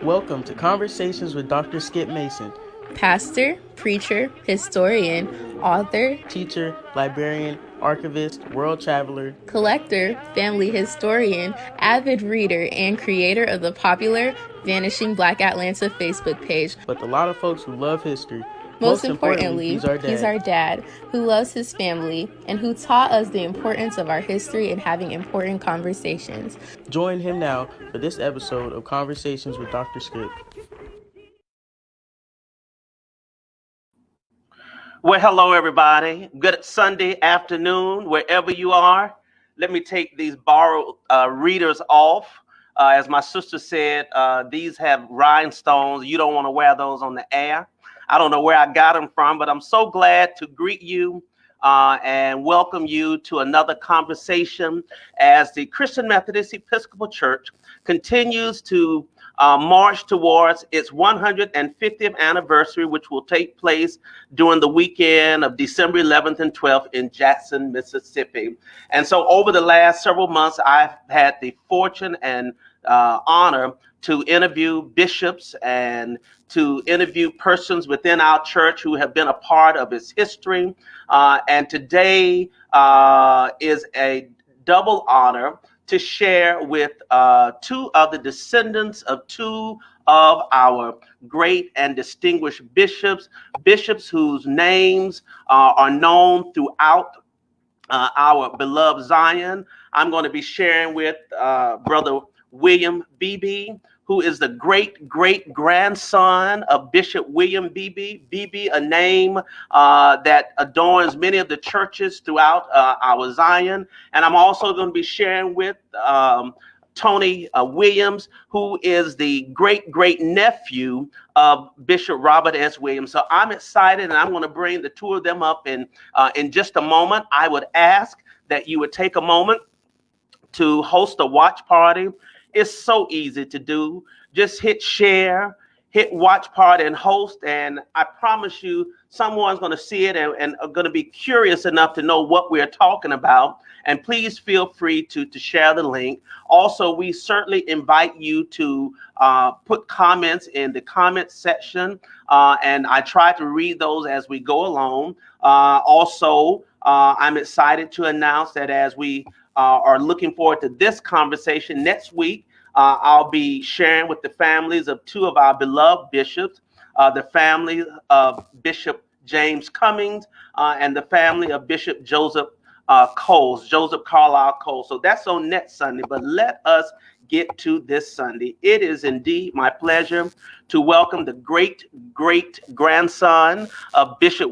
Welcome to Conversations with Dr. Skip Mason, pastor, preacher, historian, author, teacher, librarian, archivist, world traveler, collector, family historian, avid reader, and creator of the popular Vanishing Black Atlanta Facebook page. but a lot of folks who love history. Most importantly, he's our dad who loves his family and who taught us the importance of our history and having important conversations. Join him now for this episode of Conversations with Dr. Skip. Well, hello, everybody. Good Sunday afternoon, wherever you are. Let me take these borrowed readers off. As my sister said, these have rhinestones. You don't want to wear those on the air. I don't know where I got them from, but I'm so glad to greet you and welcome you to another conversation as the Christian Methodist Episcopal Church continues to march towards its 150th anniversary, which will take place during the weekend of December 11th and 12th in Jackson, Mississippi. And so over the last several months, I've had the fortune and honor to interview bishops and to interview persons within our church who have been a part of its history. And today is a double honor to share with two of the descendants of two of our great and distinguished bishops whose names are known throughout our beloved Zion. I'm going to be sharing with Brother William Beebe, who is the great-great-grandson of Bishop William Beebe. Beebe, a name that adorns many of the churches throughout our Zion. And I'm also going to be sharing with Tony Williams, who is the great-great-nephew of Bishop Robert S. Williams. So I'm excited, and I'm going to bring the two of them up in just a moment. I would ask that you would take a moment to host a watch party. It's so easy to do. Just hit share, hit watch party and host. And I promise you, someone's going to see it and are going to be curious enough to know what we're talking about. And please feel free to share the link. Also, we certainly invite you to put comments in the comment section. And I try to read those as we go along. Also, I'm excited to announce that as we are looking forward to this conversation next week, I'll be sharing with the families of two of our beloved bishops, the family of Bishop James Cummings and the family of Bishop Joseph Carlisle Coles. So that's on next Sunday, but let us get to this Sunday. It is indeed my pleasure to welcome the great-great-grandson of Bishop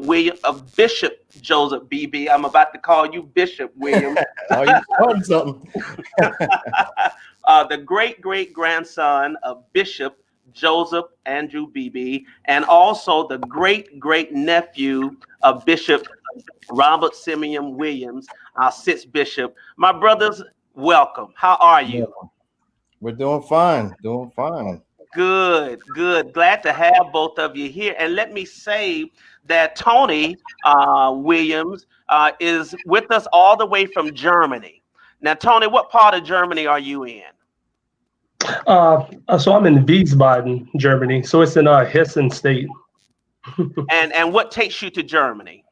Joseph Beebe. I'm about to call you Bishop William. Oh, you called something. The great-great-grandson of Bishop Joseph Andrew Beebe, and also the great-great-nephew of Bishop Robert Simeon Williams, our sixth bishop. My brothers, welcome. How are you? We're doing fine. Good. Glad to have both of you here. And let me say that Tony Williams is with us all the way from Germany. Now, Tony, what part of Germany are you in? So I'm in Wiesbaden, Germany. So it's in Hessen state. And what takes you to Germany?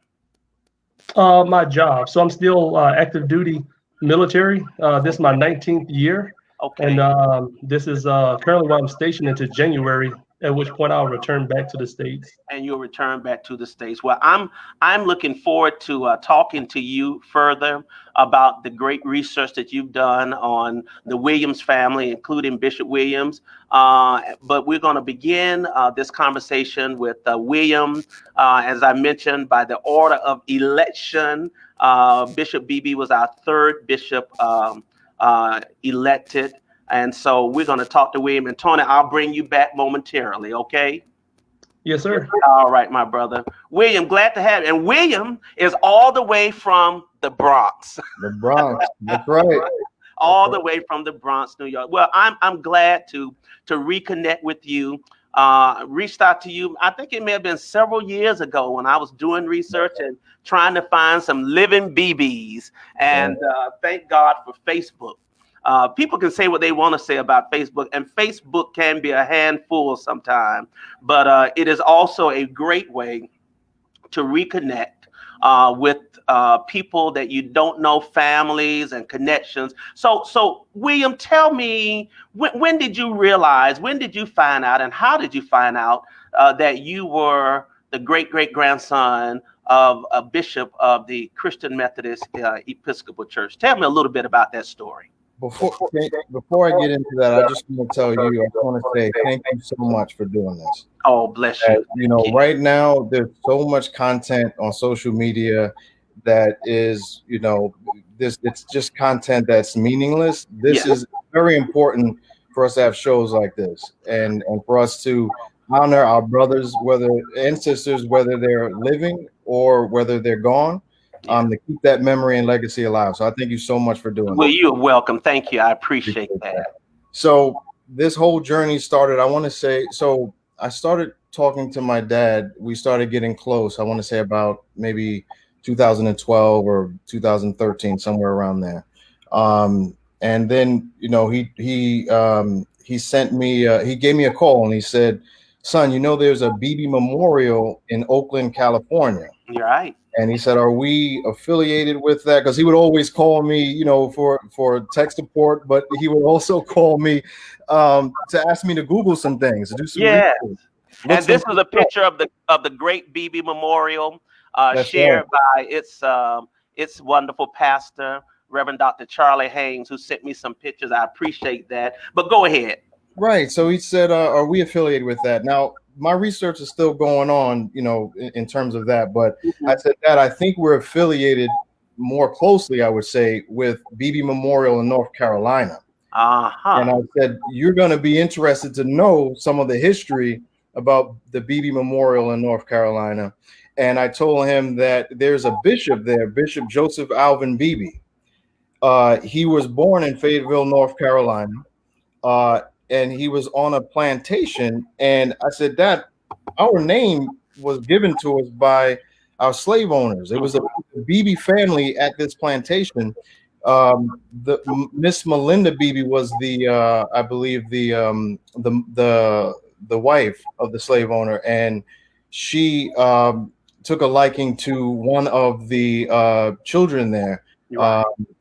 My job. So I'm still active duty military. This is my 19th year. Okay. And this is currently where I'm stationed into January, at which point I'll return back to the States. And you'll return back to the States. Well, I'm looking forward to talking to you further about the great research that you've done on the Williams family, including Bishop Williams. But we're going to begin this conversation with William. As I mentioned, by the order of election, Bishop Beebe was our third bishop elected. And so we're going to talk to William. And Tony, I'll bring you back momentarily, okay? Yes, sir. All right, my brother. William, glad to have you. And William is all the way from the Bronx. The Bronx, that's right. All the way from the Bronx, New York. Well, I'm glad to reconnect with you. Reached out to you, I think it may have been several years ago when I was doing research and trying to find some living BBs. And thank God for Facebook. People can say what they want to say about Facebook, and Facebook can be a handful sometimes, but it is also a great way to reconnect with people that you don't know, families and connections. So William, tell me, when did you realize, when did you find out, and how did you find out that you were the great grandson of a bishop of the Christian Methodist Episcopal Church? Tell me a little bit about that story. Before I get into that, I just want to tell you, I want to say thank you so much for doing this. Oh, bless you. You know, right now there's so much content on social media that is, you know, it's just content that's meaningless. This is very important for us to have shows like this, and for us to honor our brothers, and sisters, whether they're living or whether they're gone, to keep that memory and legacy alive. So I thank you so much for doing Well, that. you're welcome. Thank you. I appreciate that. So this whole journey started, I want to say, so I started talking to my dad. We started getting close. I want to say about maybe 2012 or 2013, somewhere around there. And then, you know, he sent me, he gave me a call and he said, son, you know, there's a Beebe Memorial in Oakland, California. You're right. And he said, are we affiliated with that? Because he would always call me, you know, for tech support, but he would also call me to ask me to Google some things, to do some research. And this was a picture of the great Beebe Memorial, shared by its wonderful pastor, Reverend Dr. Charlie Haynes, who sent me some pictures. I appreciate that. But go ahead. Right. So he said, are we affiliated with that? Now, my research is still going on, you know, in terms of that. But I said that I think we're affiliated more closely, I would say, with Beebe Memorial in North Carolina. And I said, you're going to be interested to know some of the history about the Beebe Memorial in North Carolina. And I told him that there's a bishop there, Bishop Joseph Alvin Beebe. He was born in Fayetteville, North Carolina. And he was on a plantation. And I said, Dad, our name was given to us by our slave owners. It was a Beebe family at this plantation. The Miss Melinda Beebe was I believe the wife of the slave owner, and she took a liking to one of the children there,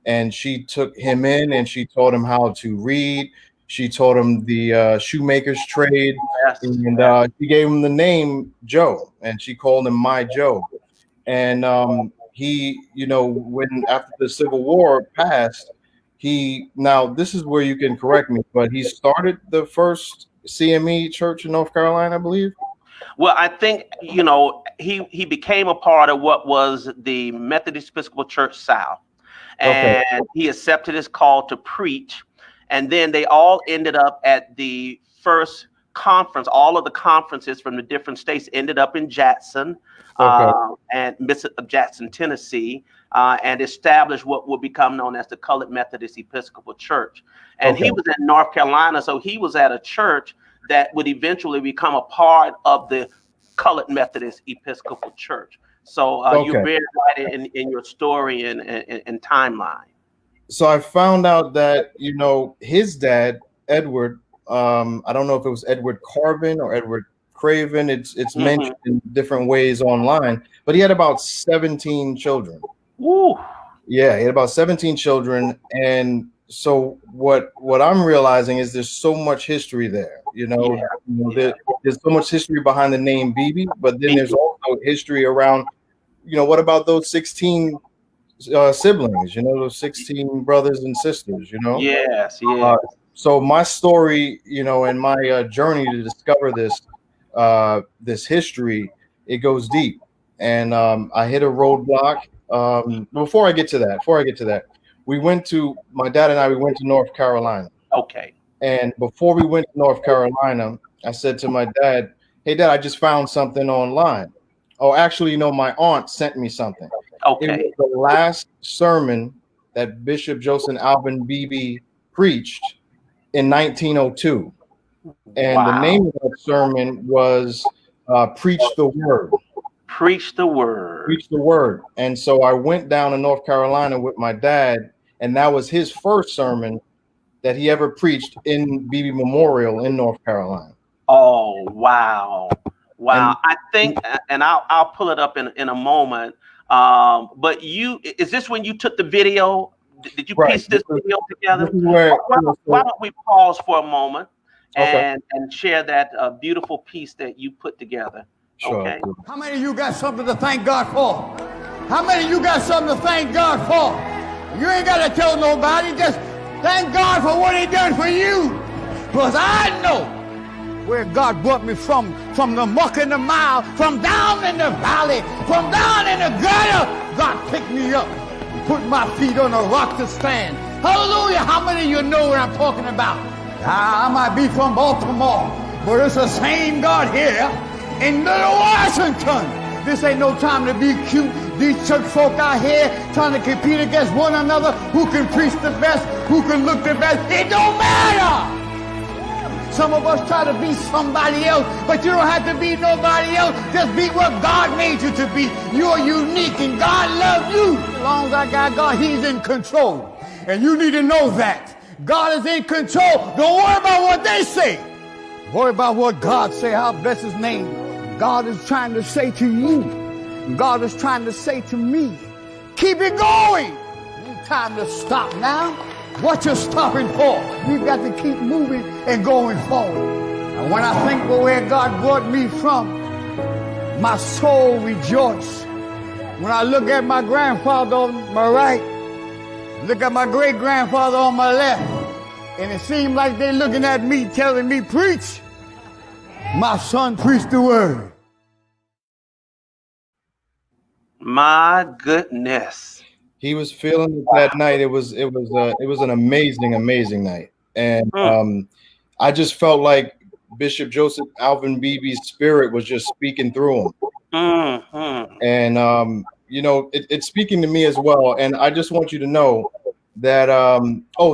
and she took him in and she taught him how to read. She taught him the shoemaker's trade, and she gave him the name Joe, and she called him My Joe. And he, you know, when after the Civil War passed, now this is where you can correct me, but he started the first CME Church in North Carolina, I believe. Well, I think, you know, he became a part of what was the Methodist Episcopal Church South, and he accepted his call to preach. And then they all ended up at the first conference. All of the conferences from the different states ended up in Jackson, and Jackson, Tennessee, and established what would become known as the Colored Methodist Episcopal Church. And he was in North Carolina, so he was at a church that would eventually become a part of the Colored Methodist Episcopal Church. So you're very right in your story and timeline. So I found out that, you know, his dad, Edward, I don't know if it was Edward Carvin or Edward Craven. It's mentioned in different ways online, but he had about 17 children. Woo. Yeah, he had about 17 children. And so what I'm realizing is there's so much history there. You know, there's so much history behind the name Beebe, but then there's also history around, you know, what about those 16 siblings, you know, those 16 brothers and sisters, you know? Yes. So my story, you know, and my journey to discover this history, it goes deep. And I hit a roadblock. Before I get to that, my dad and I went to North Carolina. Okay. And before we went to North Carolina, I said to my dad, hey, Dad, I just found something online. Oh, actually, you know, my aunt sent me something. Okay. It was the last sermon that Bishop Joseph Alvin Beebe preached in 1902. And the name of that sermon was Preach the Word. Preach the Word. Preach the Word. And so I went down to North Carolina with my dad, and that was his first sermon that he ever preached in Beebe Memorial in North Carolina. Oh, wow. Wow. And I think, and I'll pull it up in a moment. But is this when you took the video? Did you right, piece this video together? this is where, Why don't we pause for a moment okay, and share that beautiful piece that you put together? sure. Okay. How many of you got something to thank God for? How many of you got something to thank God for? You ain't got to tell nobody. Just thank God for what he done for you. Because I know where God brought me from the muck and the mire, from down in the valley, from down in the gutter. God picked me up, put my feet on a rock to stand. Hallelujah. How many of you know what I'm talking about? I might be from Baltimore, but it's the same God here in Little Washington. This ain't no time to be cute. These church folk out here trying to compete against one another. Who can preach the best? Who can look the best? It don't matter. Some of us try to be somebody else, but you don't have to be nobody else. Just be what God made you to be. You're unique and God loves you. As long as I got God, he's in control. And you need to know that. God is in control. Don't worry about what they say. Worry about what God say. I'll bless his name. God is trying to say to you. God is trying to say to me. Keep it going. Ain't time to stop now. What you stopping for? We've got to keep moving and going forward. And when I think of where God brought me from, my soul rejoices. When I look at my grandfather on my right, look at my great-grandfather on my left, and it seems like they're looking at me, telling me, preach. My son preached the word. My goodness. He was feeling it that night. It was an amazing night, and I just felt like Bishop Joseph Alvin Beebe's spirit was just speaking through him, and it's speaking to me as well. And I just want you to know that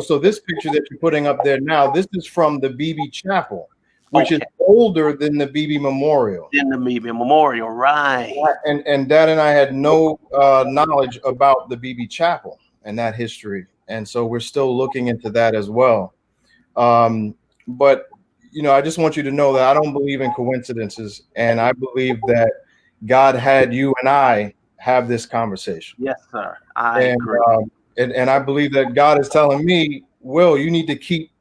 so this picture that you're putting up there now, this is from the Beebe Chapel, which is older than the Beebe Memorial. In the Beebe Memorial, right. And Dad and I had no knowledge about the Beebe Chapel and that history. And so we're still looking into that as well. But, I just want you to know that I don't believe in coincidences. And I believe that God had you and I have this conversation. Yes, sir. I agree. And I believe that God is telling me, Will, you need to keep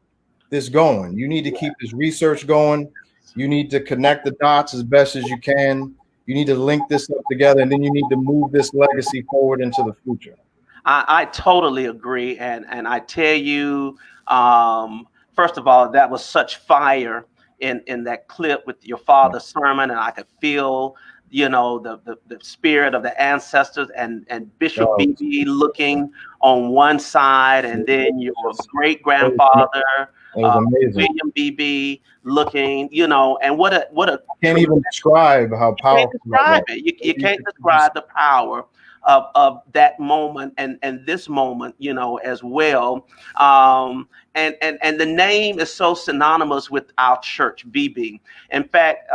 this going. You need to keep this research going. You need to connect the dots as best as you can. You need to link this up together, and then you need to move this legacy forward into the future. I totally agree. And I tell you, first of all, that was such fire in that clip with your father's sermon. And I could feel, the spirit of the ancestors and Bishop Beebe looking on one side, and then your great grandfather, William Beebe, looking, and what a can't even describe how powerful. You can't describe the power of that moment and this moment, as well. And the name is so synonymous with our church, Beebe. In fact,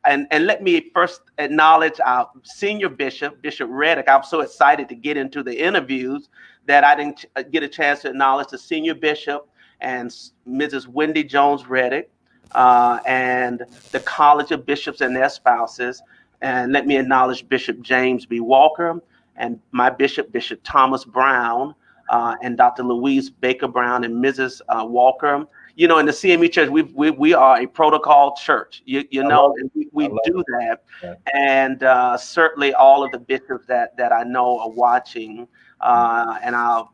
and let me first acknowledge our senior bishop, Bishop Reddick. I'm so excited to get into the interviews that I didn't get a chance to acknowledge the senior bishop and Mrs. Wendy Jones Reddick, and the College of Bishops and their spouses. And let me acknowledge Bishop James B. Walker and my bishop, Bishop Thomas Brown, and Dr. Louise Baker Brown and Mrs. Walker. In the CME Church, we are a protocol church. We do that. Yeah. And certainly all of the bishops that I know are watching, and our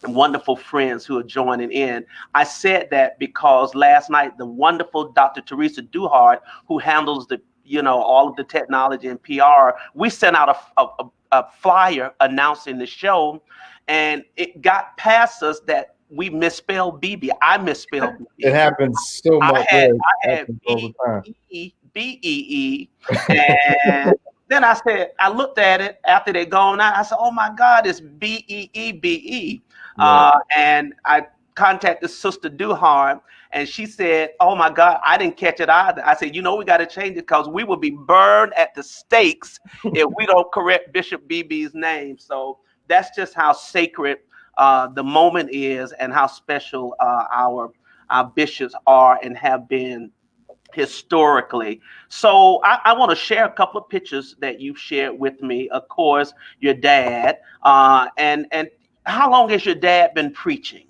wonderful friends who are joining in. I said that because last night, the wonderful Dr. Teresa Duhart, who handles the, all of the technology and PR, we sent out a flyer announcing the show, and it got past us that we misspelled Beebe. I misspelled Beebe. It happens so much. I had B-E-E, and then I looked at it after they're gone out. I said, oh my God, it's B-E-E-B-E. And I contacted Sister Duhart, and she said, oh my God, I didn't catch it either. I said, we got to change it because we will be burned at the stakes if we don't correct Bishop Beebe's name. So that's just how sacred the moment is and how special our bishops are and have been historically. So I want to share a couple of pictures that you've shared with me. Of course, your dad, and how long has your dad been preaching?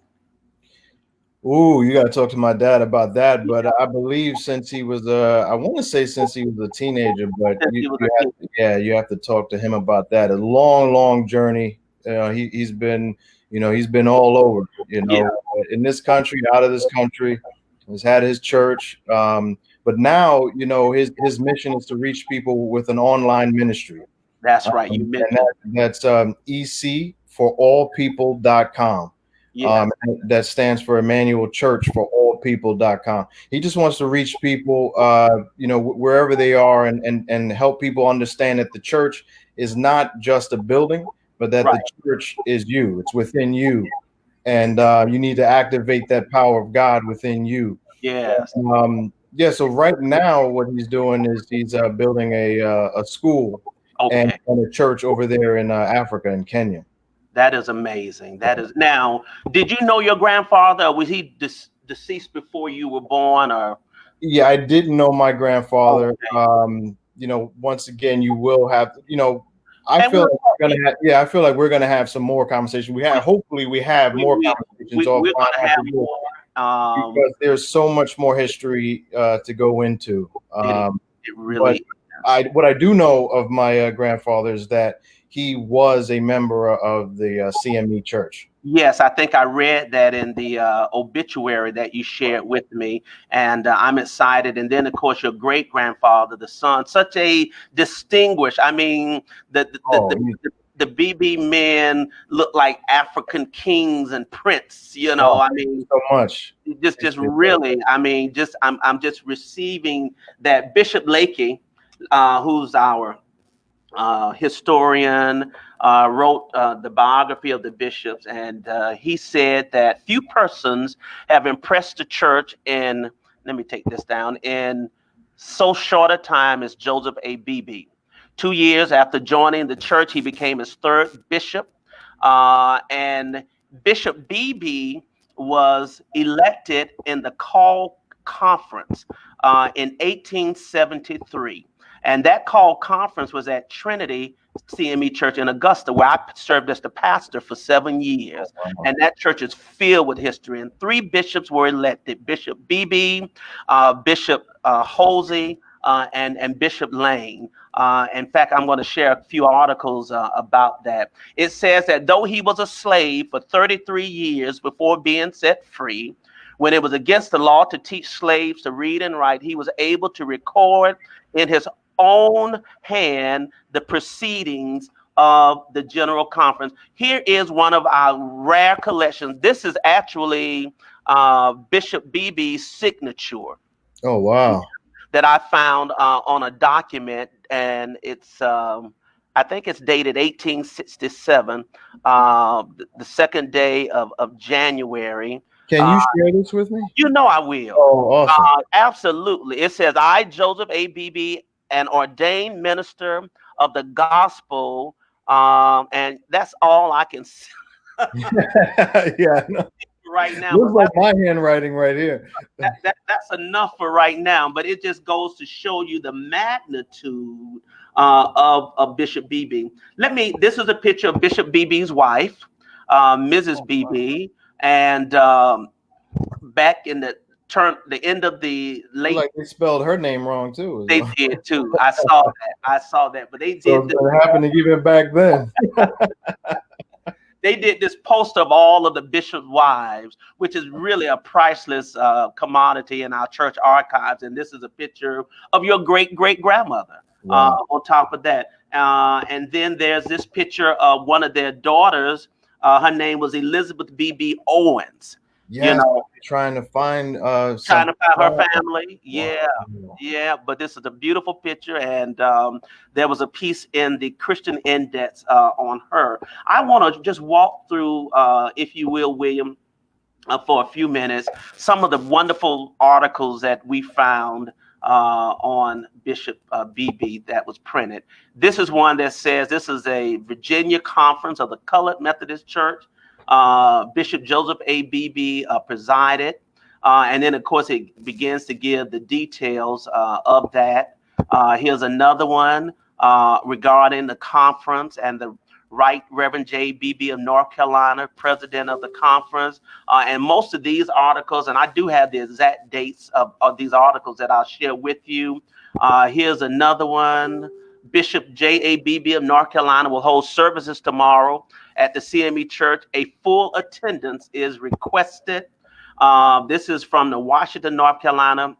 Ooh, you got to talk to my dad about that. But I believe since he was I want to say since he was a teenager, but Since he was a have to, yeah, you have to talk to him about that. A long, long journey. He's been, he's been all over, in this country, out of this country. He's had his church. But now, his mission is to reach people with an online ministry. That's right. You mentioned that's ecforallpeople.com. yeah. That stands for Emmanuel Church for All People.com. He just wants to reach people, wherever they are, and help people understand that the church is not just a building, but that the church is you. It's within you, and you need to activate that power of God within you. Yes. So right now, what he's doing is he's building a school and a church over there in Africa, in Kenya. That is amazing. That is. Now, did you know your grandfather? Or was he deceased before you were born? Or yeah, I didn't know my grandfather. Once again, you will have. I feel like we're gonna have some more conversation. Hopefully we have more conversations. We're gonna have more. Because there's so much more history to go into. It really. What I do know of my grandfather is that he was a member of the CME Church. Yes, I think I read that in the obituary that you shared with me, and I'm excited. And then, of course, your great grandfather, the son, such a distinguished. I mean, the Beebe men look like African kings and prince. I mean, so much. Just really. I mean, I'm just receiving that. Bishop Lakey, who's our historian, wrote the biography of the bishops, and he said that few persons have impressed the church in, let me take this down, in so short a time as Joseph A. Beebe. 2 years after joining the church, he became his third bishop, and Bishop Beebe was elected in the Call Conference in 1873. And that call conference was at Trinity CME Church in Augusta, where I served as the pastor for 7 years. And that church is filled with history. And 3 bishops were elected: Bishop Beebe, Bishop Halsey, and Bishop Lane. In fact, I'm going to share a few articles about that. It says that though he was a slave for 33 years before being set free, when it was against the law to teach slaves to read and write, he was able to record in his own hand the proceedings of the General Conference. Here is one of our rare collections. This is actually Bishop Beebe's signature. Oh, wow. That I found on a document, and it's I think it's dated 1867, the second day of January. Can you share this with me? I will. Oh, awesome. Absolutely. It says, I, Joseph A. Beebe, an ordained minister of the gospel, and that's all I can say. Yeah. No. Right now. Looks like my handwriting right here. That's enough for right now, but it just goes to show you the magnitude of Bishop Beebe. This is a picture of Bishop Beebe's wife, Mrs. Beebe, and back in the end of the late. Like they spelled her name wrong too. They did too. I saw that, but they did. So it happened to even back then. They did this poster of all of the bishop's wives, which is really a priceless commodity in our church archives. And this is a picture of your great-great-grandmother. Wow. On top of that. And then there's this picture of one of their daughters. Her name was Elizabeth Beebe Owens. Yeah, trying to find her family. Yeah, wow. Yeah. But this is a beautiful picture, and there was a piece in the Christian Index on her. I want to just walk through, if you will, William, for a few minutes, some of the wonderful articles that we found on Bishop Beebe that was printed. This is one that says this is a Virginia conference of the Colored Methodist Church. Bishop Joseph A. Beebe presided. And then, of course, it begins to give the details of that. Here's another one regarding the conference and the Right Reverend J. Beebe of North Carolina, president of the conference. And most of these articles, and I do have the exact dates of these articles that I'll share with you. Here's another one. Bishop J. A. Beebe of North Carolina will hold services tomorrow at the CME Church. A full attendance is requested. This is from the Washington, North Carolina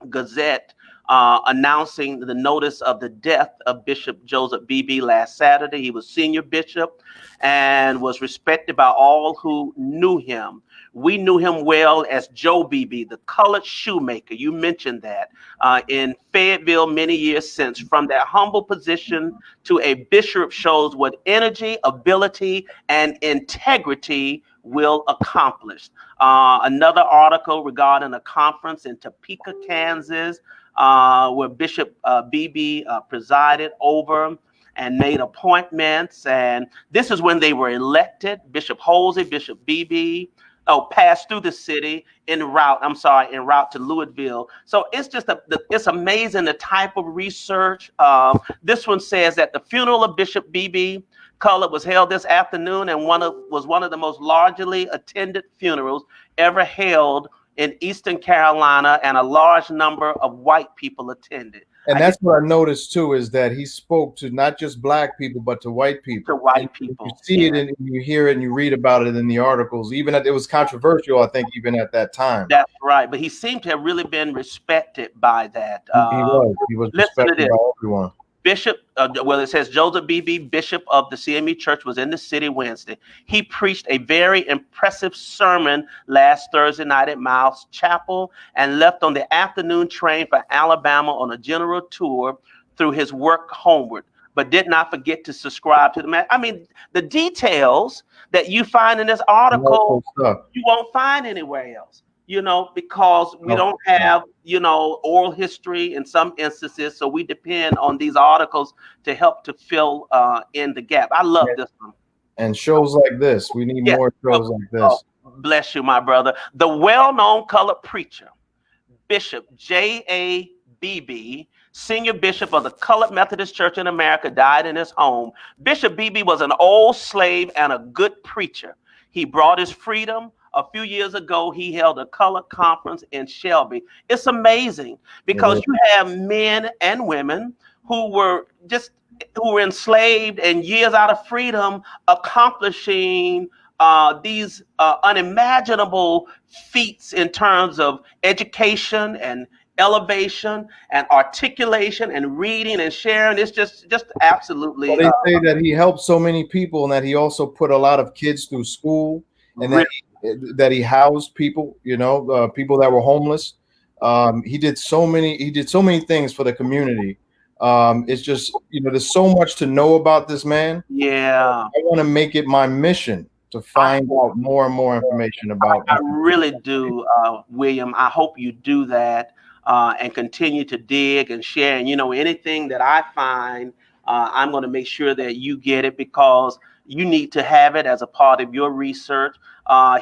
Gazette, announcing the notice of the death of Bishop Joseph Beebe last Saturday. He was senior bishop and was respected by all who knew him. We knew him well as Joe Beebe, the colored shoemaker. You mentioned that in Fayetteville many years since. From that humble position to a bishop shows what energy, ability, and integrity will accomplish. Another article regarding a conference in Topeka, Kansas, where Bishop Beebe presided over and made appointments. And this is when they were elected. Bishop Halsey, Bishop Beebe, passed through the city en route to Louisville. So it's just it's amazing the type of research. This one says that the funeral of Bishop Beebe Cullen was held this afternoon and was one of the most largely attended funerals ever held in Eastern Carolina, and a large number of white people attended. And that's what I noticed too, is that he spoke to not just black people, but to white people. To white people. You see it and you hear it and you read about it in the articles. Even it was controversial, I think, even at that time. That's right. But he seemed to have really been respected by that. He was respected by everyone. Bishop, it says Joseph Beebe, Bishop of the CME Church, was in the city Wednesday. He preached a very impressive sermon last Thursday night at Miles Chapel and left on the afternoon train for Alabama on a general tour through his work homeward, but did not forget to subscribe to the man. I mean, the details that you find in this article, you won't find anywhere else. Because we don't have, oral history in some instances. So we depend on these articles to help to fill in the gap. I love this one. And shows like this. We need more shows like this. Oh, bless you, my brother. The well-known colored preacher, Bishop J. A. Beebe, senior bishop of the Colored Methodist Church in America, died in his home. Bishop Beebe was an old slave and a good preacher. He brought his freedom. A few years ago, he held a colored conference in Shelby. It's amazing because you have men and women who were enslaved and years out of freedom, accomplishing these unimaginable feats in terms of education and elevation and articulation and reading and sharing. It's just absolutely. Well, they say that he helped so many people and that he also put a lot of kids through school and that he housed people, people that were homeless. He did so many things for the community. It's just, there's so much to know about this man. Yeah. I want to make it my mission to find out more and more information about him. I really do, William. I hope you do that and continue to dig and share. And, anything that I find, I'm going to make sure that you get it because you need to have it as a part of your research.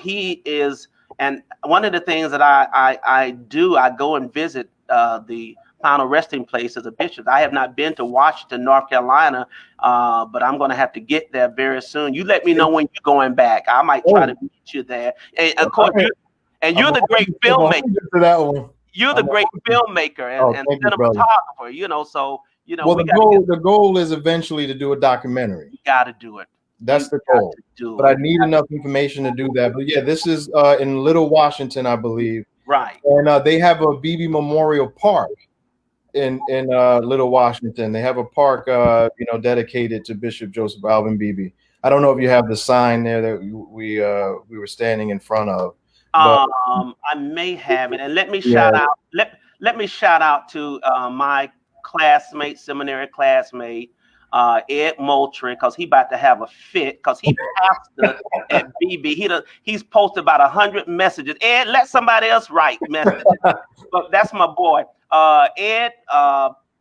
He is, and one of the things that I do, I go and visit the final resting place as a bishop. I have not been to Washington, North Carolina, but I'm going to have to get there very soon. You let me know when you're going back. I might try to meet you there. And of course, you're the great filmmaker. You're the great filmmaker and cinematographer. So well, the goal is eventually to do a documentary. You got to do it. That's the goal. But I need enough information to do that. But yeah, this is in Little Washington, I believe. Right. And they have a Beebe Memorial Park in Little Washington. They have a park, dedicated to Bishop Joseph Alvin Beebe. I don't know if you have the sign there that we were standing in front of. But, I may have it, and let me shout out. Let me shout out to my seminary classmate, Ed Moultrie, because he about to have a fit because he pastored at BB. He's posted about 100 messages. Ed, let somebody else write messages. But that's my boy. Ed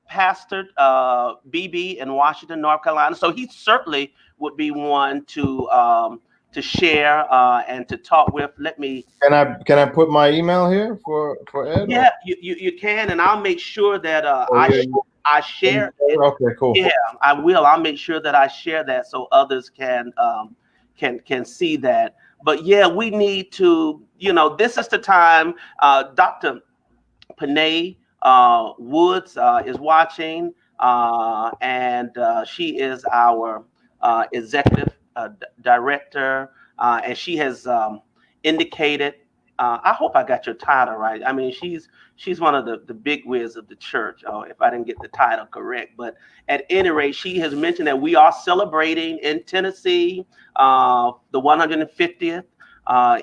pastored BB in Washington, North Carolina, so he certainly would be one to share and to talk with. Let me. Can I put my email here for Ed? Yeah, you can, and I'll make sure that I share it. Okay, cool. Yeah, I will. I'll make sure that I share that so others can see that. But yeah, we need to. This is the time. Dr. Panay Woods is watching, and she is our executive director, and she has indicated. I hope I got your title right. I mean, she's one of the big wigs of the church. If I didn't get the title correct, but at any rate, she has mentioned that we are celebrating in Tennessee the 150th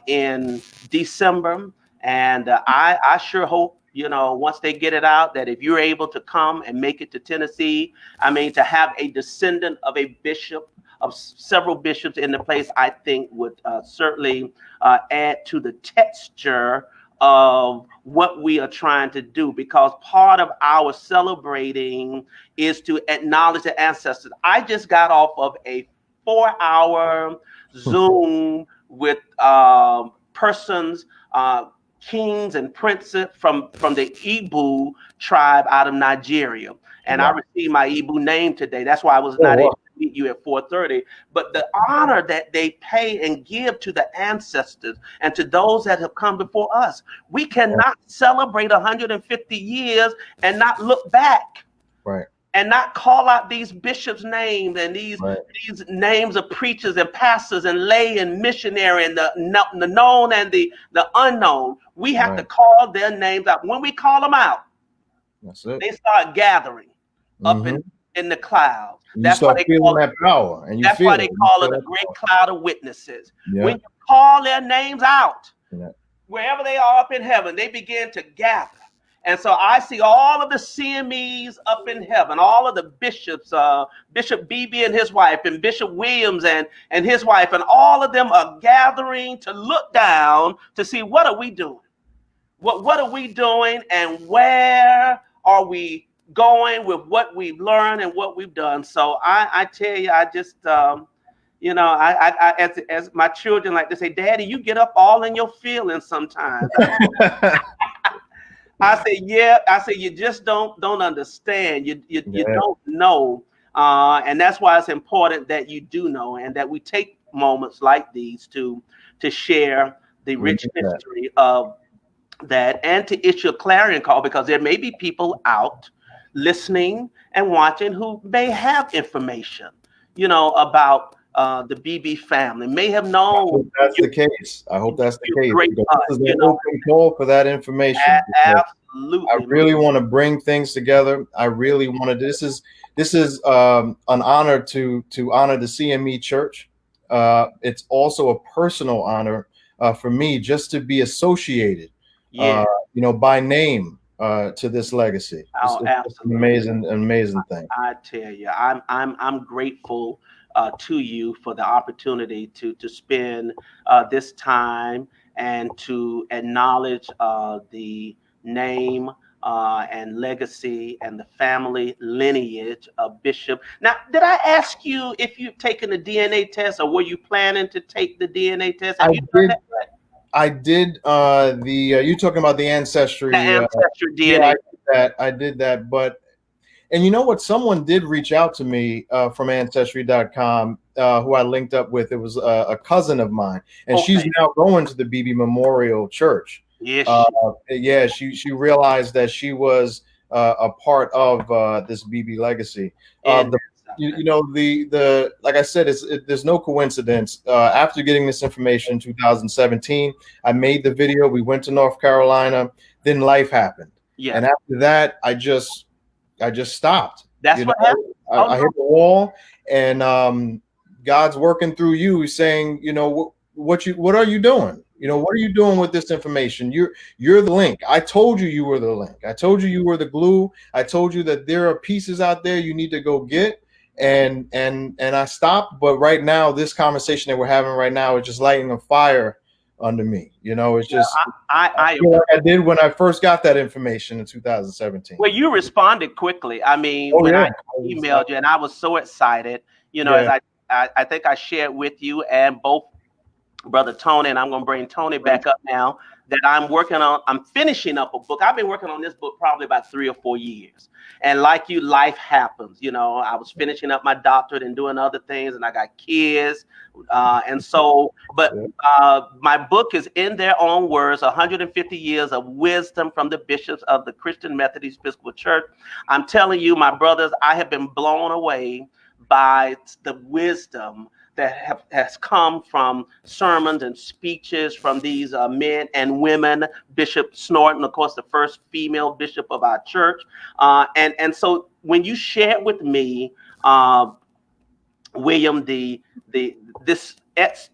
in December, and I sure hope. Once they get it out, that if you're able to come and make it to Tennessee, I mean, to have a descendant of a bishop, of several bishops in the place, I think would certainly add to the texture of what we are trying to do, because part of our celebrating is to acknowledge the ancestors. I just got off of a 4-hour Zoom with persons, kings and princes from the Igbo tribe out of Nigeria. And I received my Igbo name today. That's why I was not able to meet you at 4:30. But the honor that they pay and give to the ancestors and to those that have come before us. We cannot celebrate 150 years and not look back. Right. And not call out these bishops' names and these names of preachers and pastors and lay and missionary and the known and the unknown. We have to call their names out. When we call them out, that's it. They start gathering up in the clouds. That's why they call that power. And that's why they call it a great cloud of witnesses. Yeah. When you call their names out, wherever they are up in heaven, they begin to gather. And so I see all of the CMEs up in heaven, all of the bishops, Bishop Beebe and his wife, and Bishop Williams and his wife, and all of them are gathering to look down to see what are we doing? What are we doing, and where are we going with what we've learned and what we've done? So I tell you, I just, as my children like to say, Daddy, you get up all in your feelings sometimes. I say, yeah. I say, you just don't understand. You don't know, and that's why it's important that you do know, and that we take moments like these to share the rich history of that, and to issue a clarion call, because there may be people out listening and watching who may have information, about the Beebe family, may have known. That's the case. I hope that's the case. This is an open call for that information. Absolutely. I really want to bring things together. I really want to. This is an honor to honor the CME Church. It's also a personal honor for me just to be associated, by name to this legacy. It's an amazing thing. I tell you, I'm grateful to you for the opportunity to spend this time and to acknowledge the name and legacy and the family lineage of Bishop. Now, did I ask you if you've taken the DNA test, or were you planning to take the DNA test? I did. You talking about the ancestry? The ancestry DNA. Yeah, I did that. But, and you know what? Someone did reach out to me from Ancestry.com, who I linked up with. It was a cousin of mine, and she's now going to the Beebe Memorial Church. Yes. She realized that she was a part of this Beebe legacy. Like I said, there's no coincidence. After getting this information in 2017, I made the video. We went to North Carolina. Then life happened. Yeah. And after that, I just stopped. That's what happened. I hit the wall, and God's working through you. He's saying, what are you doing? What are you doing with this information? You're the link. I told you were the link. I told you were the glue. I told you that there are pieces out there you need to go get. And I stopped. But right now, this conversation that we're having right now is just lighting a fire under me. It's just I feel like I did when I first got that information in 2017. Well, you responded quickly. I mean, I emailed you, and I was so excited. As I think I shared with you, and both Brother Tony, and I'm going to bring Tony back up now, that I'm finishing up a book. I've been working on this book probably about 3 or 4 years. And like you, life happens. You know, I was finishing up my doctorate and doing other things, and I got kids. My book is in their own words, 150 years of wisdom from the bishops of the Christian Methodist Episcopal Church. I'm telling you, my brothers, I have been blown away by the wisdom that has come from sermons and speeches from these men and women. Bishop Snorton, of course, the first female bishop of our church. And so when you share with me, William, the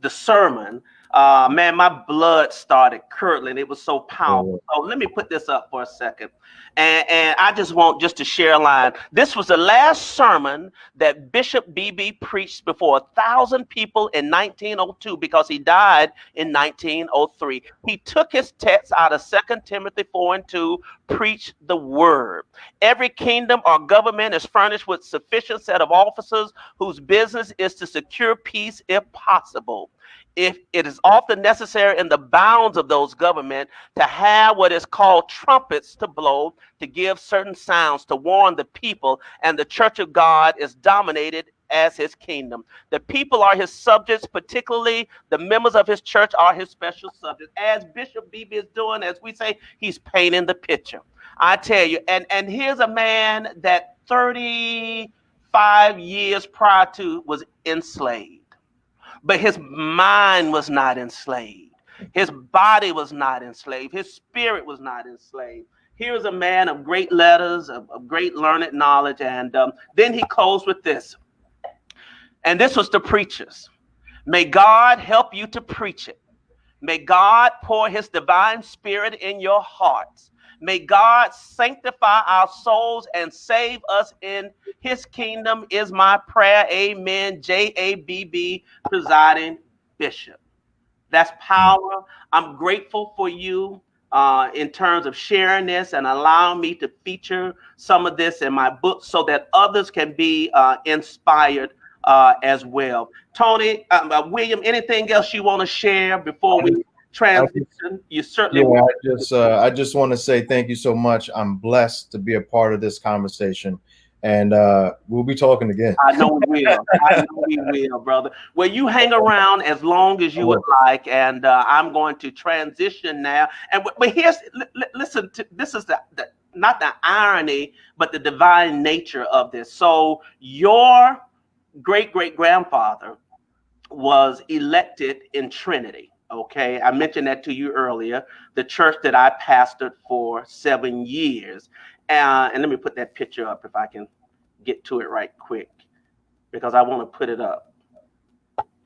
sermon, man, my blood started curdling. It was so powerful. So let me put this up for a second. And I just want to share a line. This was the last sermon that Bishop Beebe preached before 1,000 people in 1902, because he died in 1903. He took his text out of 2 Timothy 4:2, preach the word. Every kingdom or government is furnished with sufficient set of officers whose business is to secure peace if possible. If it is often necessary in the bounds of those government to have what is called trumpets to blow, to give certain sounds, to warn the people, and the church of God is dominated as his kingdom. The people are his subjects, particularly the members of his church are his special subjects. As Bishop Beebe is doing, as we say, he's painting the picture. I tell you, and here's a man that 35 years prior to was enslaved. But his mind was not enslaved. His body was not enslaved. His spirit was not enslaved. Here's a man of great letters, of great learned knowledge. And then he closed with this. And this was the preachers. May God help you to preach it. May God pour his divine spirit in your hearts. May God sanctify our souls and save us in his kingdom is my prayer. Amen. J.A.B.B. presiding bishop. That's power. I'm grateful for you in terms of sharing this and allowing me to feature some of this in my book so that others can be inspired as well. Tony, William, anything else you want to share before we transition? You certainly will. I just want to say thank you so much. I'm blessed to be a part of this conversation, and we'll be talking again. I know we will. I know we will, brother. Well, you hang around as long as you would like, and I'm going to transition now. And but listen, this is the not the irony, but the divine nature of this. So your great-great-grandfather was elected in Trinity. Okay, I mentioned that to you earlier, the church that I pastored for 7 years. And let me put that picture up if I can get to it right quick, because I want to put it up.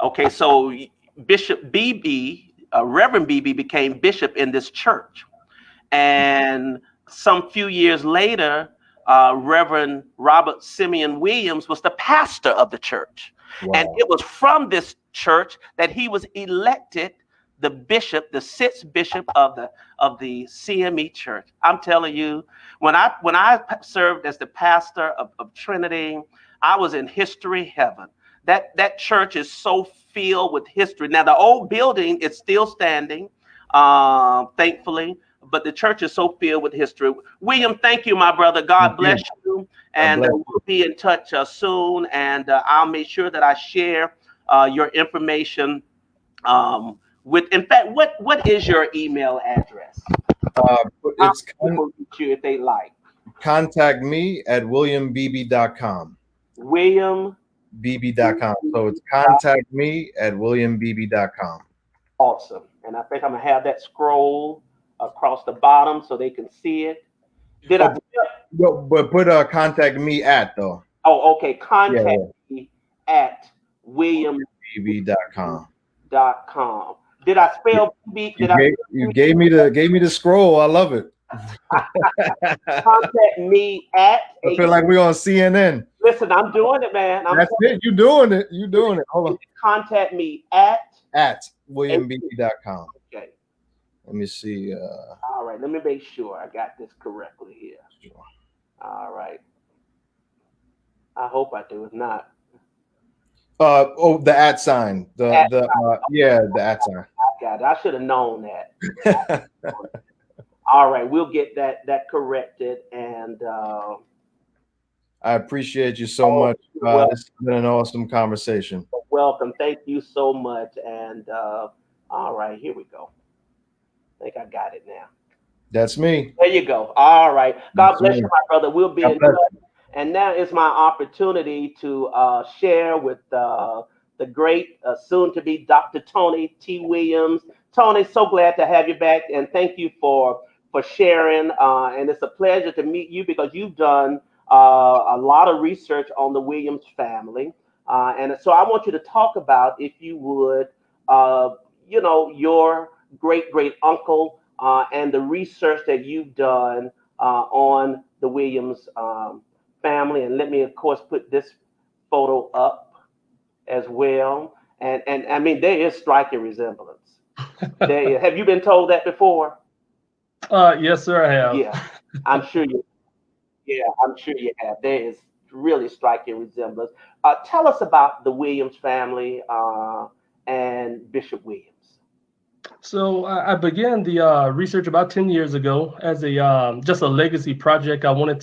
Okay, so Bishop Beebe, Reverend Beebe, became bishop in this church. And some few years later, Reverend Robert Simeon Williams was the pastor of the church. Wow. And it was from this church that he was elected the bishop, the sixth bishop of the CME Church. I'm telling you, when I served as the pastor of Trinity, I was in history heaven. That church is so filled with history. Now, the old building is still standing, thankfully, but the church is so filled with history. William, thank you, my brother. God bless you. And we'll be in touch soon. And I'll make sure that I share your information in fact, what is your email address? It's people reach you if they like. Contact me at williambeebe.com. williambeebe.com. So it's contact me at williambeebe.com. Awesome. And I think I'm gonna have that scroll across the bottom so they can see it. But put contact me at though. Oh, okay. Contact me at williambeebe.com. Did I spell Beebe? You gave me the scroll. I love it. Contact me at. I feel like we're on CNN. Listen, I'm doing it, man. That's it. You doing it. You doing it. Hold on. Contact me at williambeebe.com. Okay. Let me see. All right. Let me make sure I got this correctly here. All right. I hope I do. If not. The at sign. The at sign. I got it. I should have known that. All right, we'll get that corrected. And I appreciate you so much. This has been an awesome conversation. welcome. Thank you so much. And all right, here we go. I think I got it now. That's me. There you go. All right. God That's bless me. you, my brother. We'll be God in bless touch. And now is my opportunity to share with the great, soon-to-be Dr. Tony T. Williams. Tony, so glad to have you back, and thank you for sharing. And it's a pleasure to meet you because you've done a lot of research on the Williams family. And so I want you to talk about, if you would, your great uncle and the research that you've done on the Williams family. And let me, of course, put this photo up as well. And I mean, there is striking resemblance. Have you been told that before? Yes, sir, I have. Yeah, I'm sure you. Yeah, I'm sure you have. There is really striking resemblance. Tell us about the Williams family and Bishop Williams. So I began the research about 10 years ago as a just a legacy project I wanted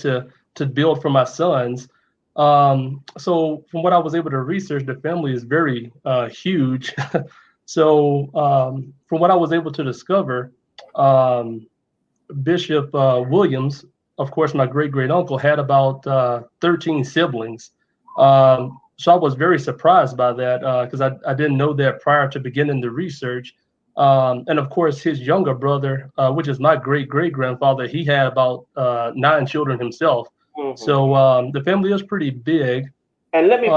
to build for my sons. So from what I was able to research, the family is very huge. So from what I was able to discover, Bishop Williams, of course, my great uncle, had about 13 siblings. So I was very surprised by that because I didn't know that prior to beginning the research. And of course, his younger brother, which is my great grandfather, he had about 9 children himself. Mm-hmm. So the family is pretty big. And let me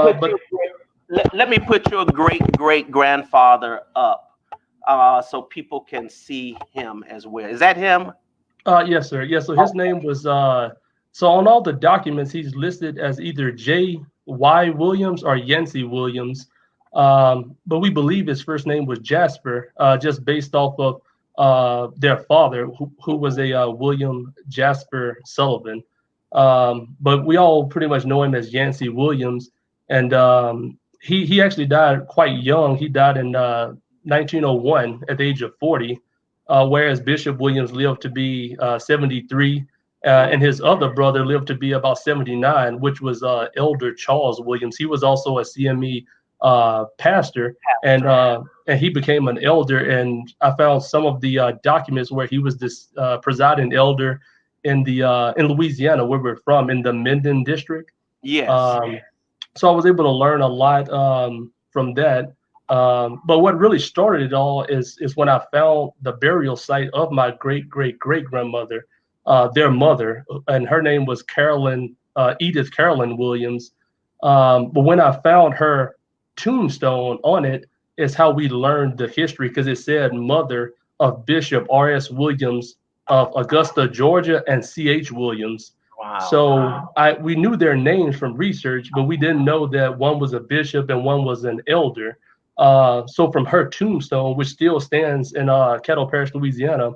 put your great grandfather up so people can see him as well. Is that him? Yes, sir. Yes. So his name was so on all the documents he's listed as either J.Y. Williams or Yancey Williams. But we believe his first name was Jasper, just based off of their father, who was a William Jasper Sullivan. But we all pretty much know him as Yancey Williams. And he actually died quite young. He died in 1901 at the age of 40, whereas Bishop Williams lived to be 73. And his other brother lived to be about 79, which was Elder Charles Williams. He was also a CME pastor, and he became an elder. And I found some of the documents where he was this presiding elder in Louisiana, where we're from, in the Minden district. Yes. So I was able to learn a lot from that. But what really started it all is when I found the burial site of my great grandmother, their mother, and her name was Edith Carolyn Williams. But when I found her tombstone on it is how we learned the history, because it said mother of Bishop R.S. Williams of Augusta, Georgia, and C.H. Williams. Wow. So we knew their names from research, but we didn't know that one was a bishop and one was an elder. So from her tombstone, which still stands in Caddo Parish, Louisiana,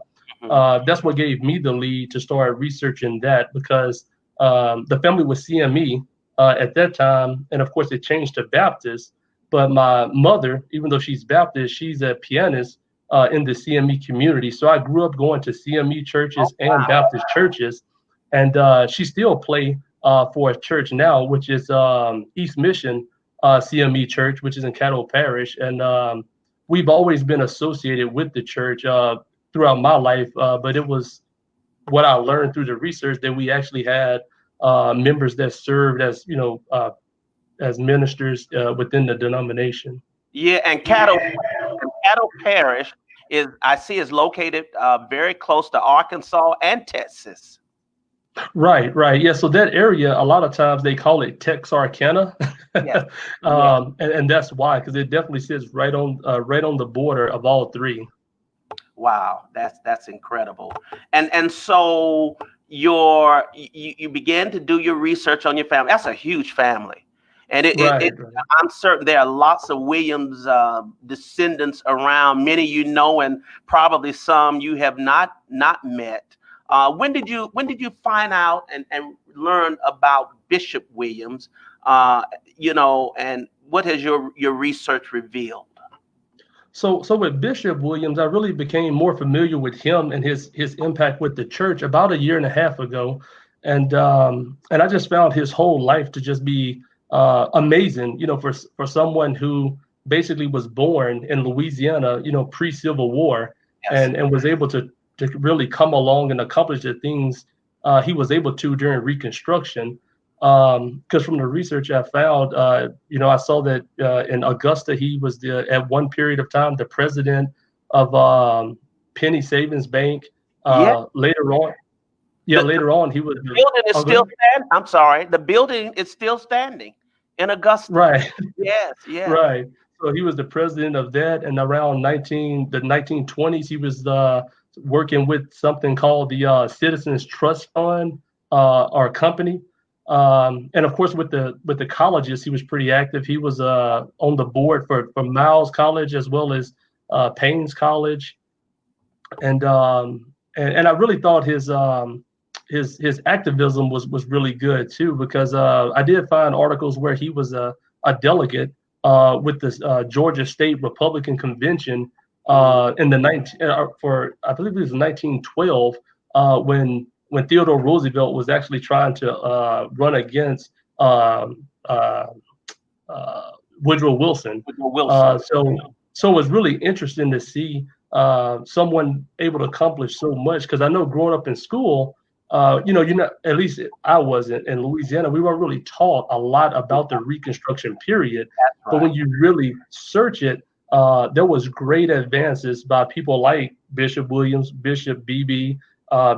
that's what gave me the lead to start researching that, because the family was CME at that time, and of course it changed to Baptist. But my mother, even though she's Baptist, she's a pianist in the CME community. So I grew up going to CME churches and Baptist churches, and she still plays for a church now, which is East Mission CME Church, which is in Caddo Parish. And we've always been associated with the church throughout my life, but it was what I learned through the research that we actually had members that served as ministers within the denomination. Yeah, and Caddo Parish is located very close to Arkansas and Texas. Right. Yeah. So that area, a lot of times they call it Texarkana, Yeah. And that's why, because it definitely sits right on the border of all three. Wow, that's incredible. And so you began to do your research on your family. That's a huge family. And Right. I'm certain there are lots of Williams descendants around. Many you know, and probably some you have not met. When did you find out and learn about Bishop Williams? And what has your research revealed? So with Bishop Williams, I really became more familiar with him and his impact with the church about a year and a half ago, and I just found his whole life to just be amazing. You know, for someone who basically was born in Louisiana, you know, pre-Civil War, Yes. and was able to really come along and accomplish the things he was able to during Reconstruction. Because from the research I found, you know, I saw that in Augusta, he was at one period of time the president of Penny Savings Bank. Yeah. Later on, The, later on, he was the building is oh, go still ahead. standing. I'm sorry. The building is still standing in Augusta. Right, Yes. Yes. right. So he was the president of that, and around the 1920s, he was working with something called the Citizens Trust Fund, our company. And of course, with the colleges, he was pretty active. He was on the board for Miles College as well as Payne's College, and I really thought his activism was really good too, because I did find articles where he was a delegate with the Georgia State Republican Convention in the 19 for I believe it was 1912 when Theodore Roosevelt was actually trying to run against Woodrow Wilson. Wilson. So it was really interesting to see someone able to accomplish so much, because I know growing up in school, you know, at least I wasn't in Louisiana, we weren't really taught a lot about the Reconstruction period. Right. But when you really search it, there was great advances by people like Bishop Williams, Bishop Beebe,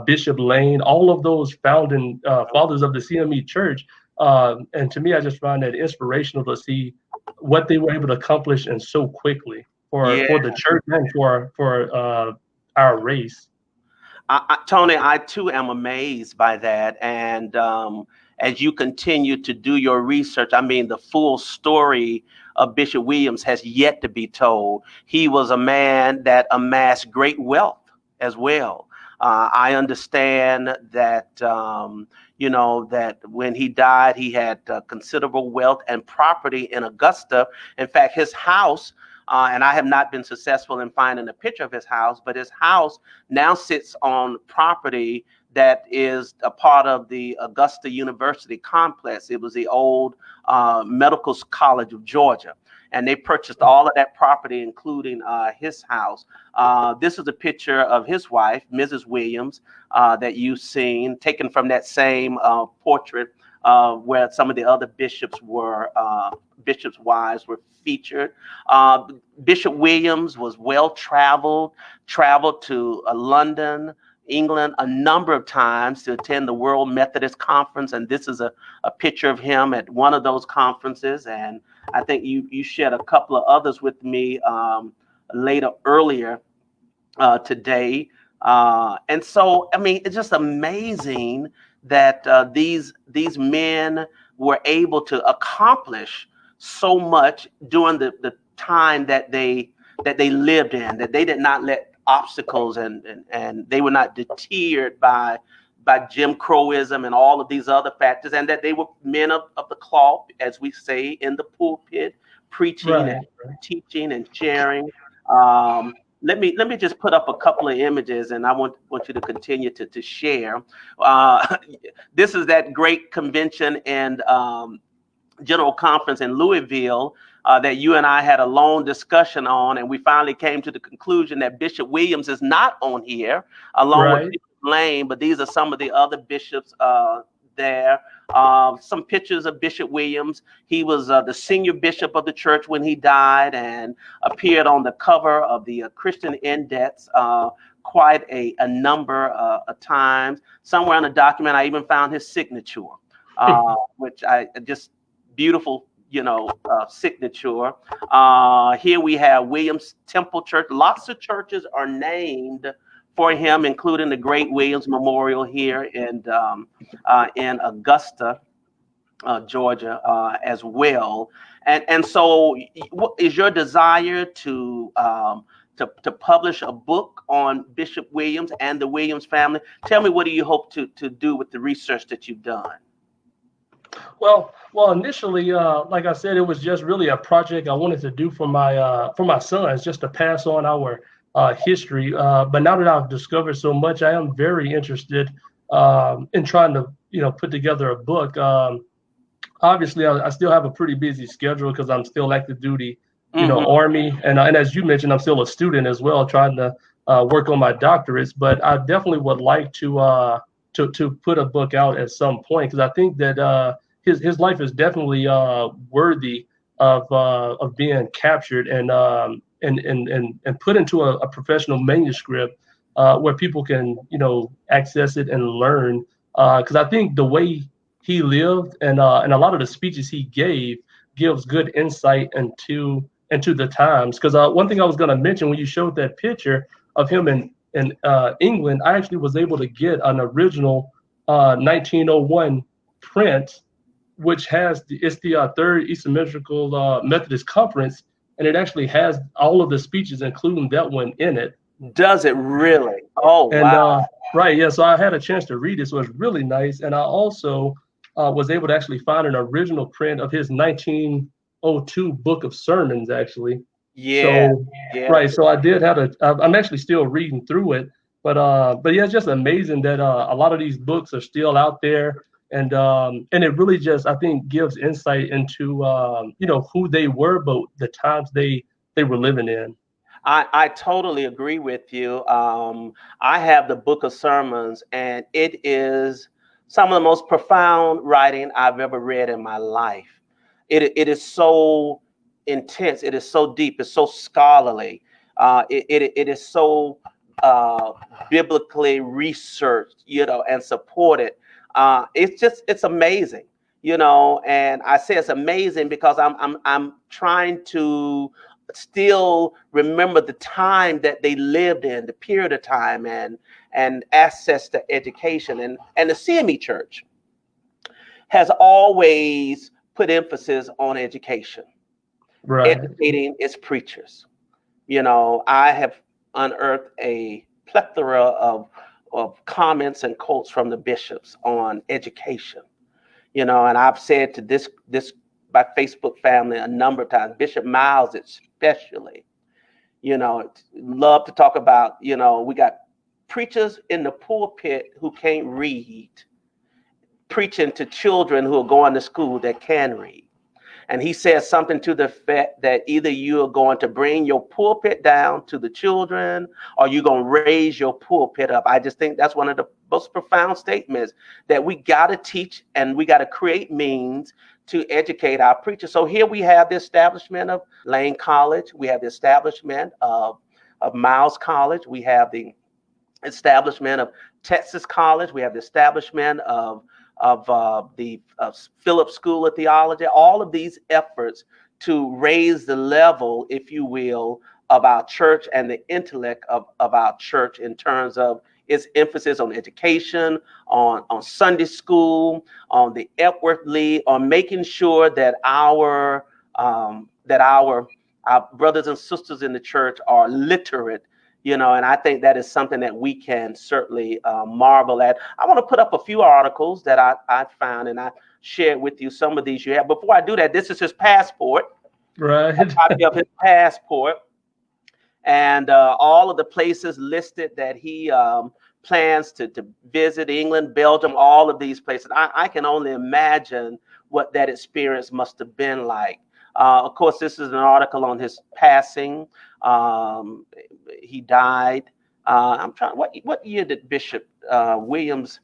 Bishop Lane, all of those founding fathers of the CME Church. And to me, I just find that inspirational to see what they were able to accomplish and so quickly for the church and for our race. Tony, I too am amazed by that. And as you continue to do your research, I mean, the full story of Bishop Williams has yet to be told. He was a man that amassed great wealth as well. I understand that, you know, that when he died, he had considerable wealth and property in Augusta. In fact, his house, and I have not been successful in finding a picture of his house, but his house now sits on property that is a part of the Augusta University complex. It was the old Medical College of Georgia. And they purchased all of that property, including his house. This is a picture of his wife, Mrs. Williams, that you've seen, taken from that same portrait where some of the other bishops' wives were featured. Bishop Williams was well-traveled to London, England a number of times to attend the World Methodist Conference. And this is a picture of him at one of those conferences. And I think you shared a couple of others with me earlier today. And so, I mean, it's just amazing that these men were able to accomplish so much during the time that they lived in, that they did not let obstacles and they were not deterred by Jim Crowism and all of these other factors, and that they were men of the cloth, as we say, in the pulpit, preaching and teaching and sharing. Let me just put up a couple of images, and I want you to continue to share. This is that great convention and general conference in Louisville that you and I had a long discussion on, and we finally came to the conclusion that Bishop Williams is not on here, along with Bishop Lane, but these are some of the other bishops there. Some pictures of Bishop Williams. He was the senior bishop of the church when he died and appeared on the cover of the Christian Index quite a number of times. Somewhere in the document, I even found his signature, which I just beautiful, signature. Here we have Williams Temple Church. Lots of churches are named for him, including the Great Williams Memorial here in Augusta, Georgia, as well. And so, what is your desire to publish a book on Bishop Williams and the Williams family? Tell me, what do you hope to do with the research that you've done? Well, initially, like I said, it was just really a project I wanted to do for my sons, just to pass on our history. But now that I've discovered so much, I am very interested in trying to, put together a book. Obviously, I still have a pretty busy schedule because I'm still active duty, Hmm. Army, and as you mentioned, I'm still a student as well, trying to work on my doctorates. But I definitely would like to put a book out at some point because I think that his life is definitely worthy of being captured and put into a professional manuscript where people can access it and learn. Because I think the way he lived and a lot of the speeches he gave gives good insight into the times. Because one thing I was going to mention when you showed that picture of him in England, I actually was able to get an original 1901 print, which it's the Third Eastern Methodist Conference, and it actually has all of the speeches, including that one, in it. Does it really? Oh, And wow. right, yeah. So I had a chance to read it, so it's really nice. And I also was able to actually find an original print of his 1902 book of sermons, actually. Yeah, So yeah. right, so I did have I'm actually still reading through it, but yeah, it's just amazing that a lot of these books are still out there, and it really just I think gives insight into who they were, but the times they were living in. I totally agree with you. I have the book of sermons, and it is some of the most profound writing I've ever read in my life. It is so intense. It is so deep. It's so scholarly. It is so uh, biblically researched, and supported. It's amazing, and I say it's amazing because I'm trying to still remember the time that they lived in, the period of time, and access to education. And the CME Church has always put emphasis on education, Right, educating its preachers. I have unearthed a plethora of comments and quotes from the bishops on education. And I've said to this my Facebook family a number of times, Bishop Miles especially, love to talk about, we got preachers in the pulpit who can't read, preaching to children who are going to school that can read. And he says something to the effect that either you are going to bring your pulpit down to the children or you're going to raise your pulpit up. I just think that's one of the most profound statements, that we got to teach and we got to create means to educate our preachers. So here we have the establishment of Lane College. We have the establishment of Miles College. We have the establishment of Texas College. We have the establishment of the Phillips School of Theology. All of these efforts to raise the level, if you will, of our church and the intellect of our church in terms of its emphasis on education, on Sunday school, on the Epworthly, on making sure that our brothers and sisters in the church are literate. And I think that is something that we can certainly marvel at. I want to put up a few articles that I found, and I shared with you some of these you have. Before I do that, this is his passport, right. a copy of his passport, and all of the places listed that he plans to visit: England, Belgium, all of these places. I can only imagine what that experience must have been like. Of course, this is an article on his passing. He died. I'm trying. What year did Bishop Williams?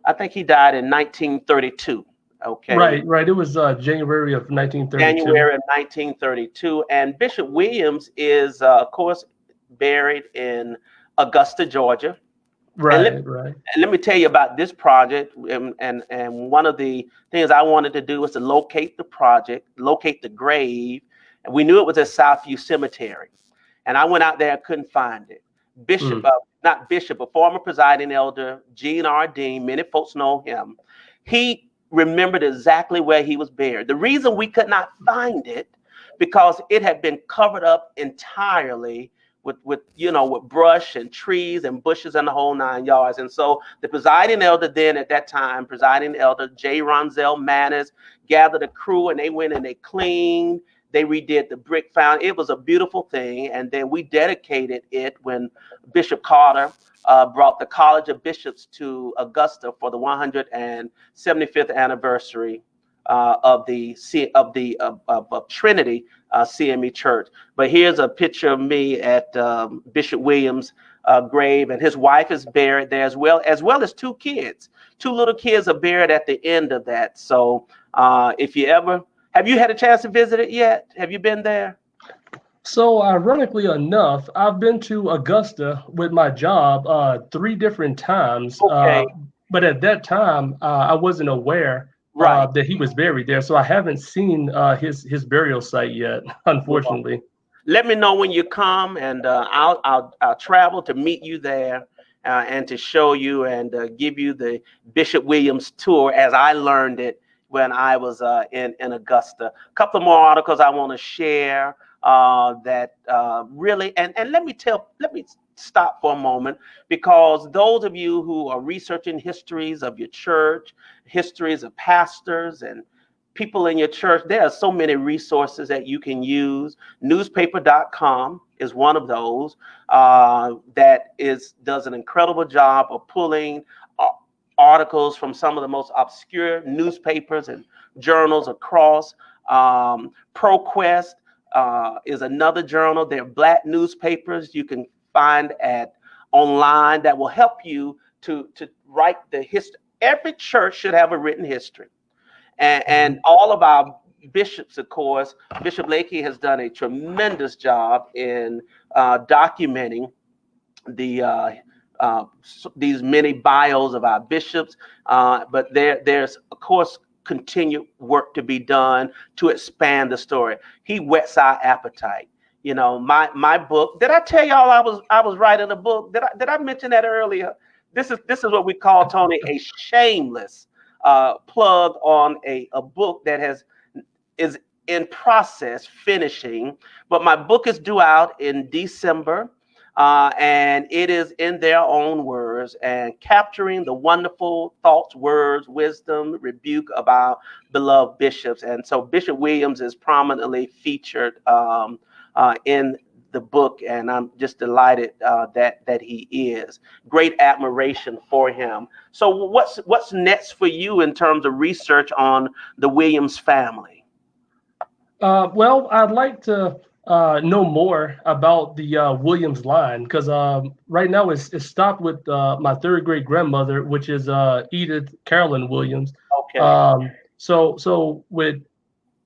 I think he died in 1932. Okay, Right. It was January of 1932. January of 1932, and Bishop Williams is, of course, buried in Augusta, Georgia. And let, Right. and let me tell you about this project. And one of the things I wanted to do was to locate the grave. And we knew it was at Southview Cemetery. And I went out there, couldn't find it. Bishop, not Bishop, a former presiding elder, Gene R. Dean, many folks know him. He remembered exactly where he was buried. The reason we could not find it, because it had been covered up entirely with brush and trees and bushes and the whole 9 yards. And so the presiding elder then at that time, presiding elder J. Ronzel Manis, gathered a crew, and they went and they cleaned. They redid the brick fountain. It was a beautiful thing. And then we dedicated it when Bishop Carter brought the College of Bishops to Augusta for the 175th anniversary of Trinity CME Church. But here's a picture of me at Bishop Williams' grave, and his wife is buried there as well as 2 kids. 2 little kids are buried at the end of that. So if you ever have you had a chance to visit it yet? Have you been there? So ironically enough, I've been to Augusta with my job 3 different times. Okay. But at that time, I wasn't aware that he was buried there. So I haven't seen his burial site yet, unfortunately. Let me know when you come, and I'll travel to meet you there and to show you and give you the Bishop Williams tour as I learned it when I was in Augusta. A couple more articles I want to share that really, and let me stop for a moment, because those of you who are researching histories of your church, histories of pastors and people in your church, there are so many resources that you can use. Newspaper.com is one of those that does an incredible job of pulling articles from some of the most obscure newspapers and journals across. ProQuest is another journal. They're Black newspapers you can find online that will help you to write the history. Every church should have a written history. And all of our bishops, of course, Bishop Leakey has done a tremendous job in documenting these many bios of our bishops. But there's, of course, continued work to be done to expand the story. He whets our appetite. My book. Did I tell y'all I was writing a book? Did I mention that earlier? This is what we call, Tony, a shameless plug on a book that is in process finishing, but my book is due out in December, and it is in their own words and capturing the wonderful thoughts, words, wisdom, rebuke of our beloved bishops. And so Bishop Williams is prominently featured in the book, and I'm just delighted that he is. Great admiration for him. So what's next for you in terms of research on the Williams family? Well, I'd like to know more about the Williams line, because right now it's stopped with my 3rd great grandmother, which is Edith Carolyn Williams. Okay. So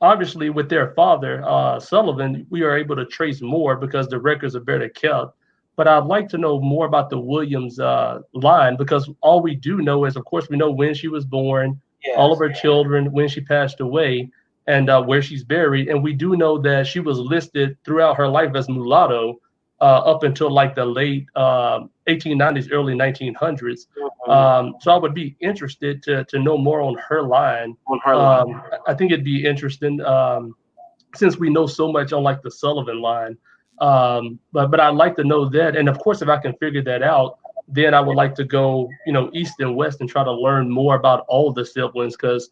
obviously with their father, Sullivan, we are able to trace more because the records are better kept. But I'd like to know more about the Williams line, because all we do know is, of course, we know when she was born, Yes. all of her children, when she passed away, and where she's buried. And we do know that she was listed throughout her life as mulatto up until like the late 1890s, early 1900s. So I would be interested to know more on her line. I think it'd be interesting since we know so much on like the Sullivan line. But I'd like to know that. And of course, if I can figure that out, then I would like to go, east and west and try to learn more about all the siblings, because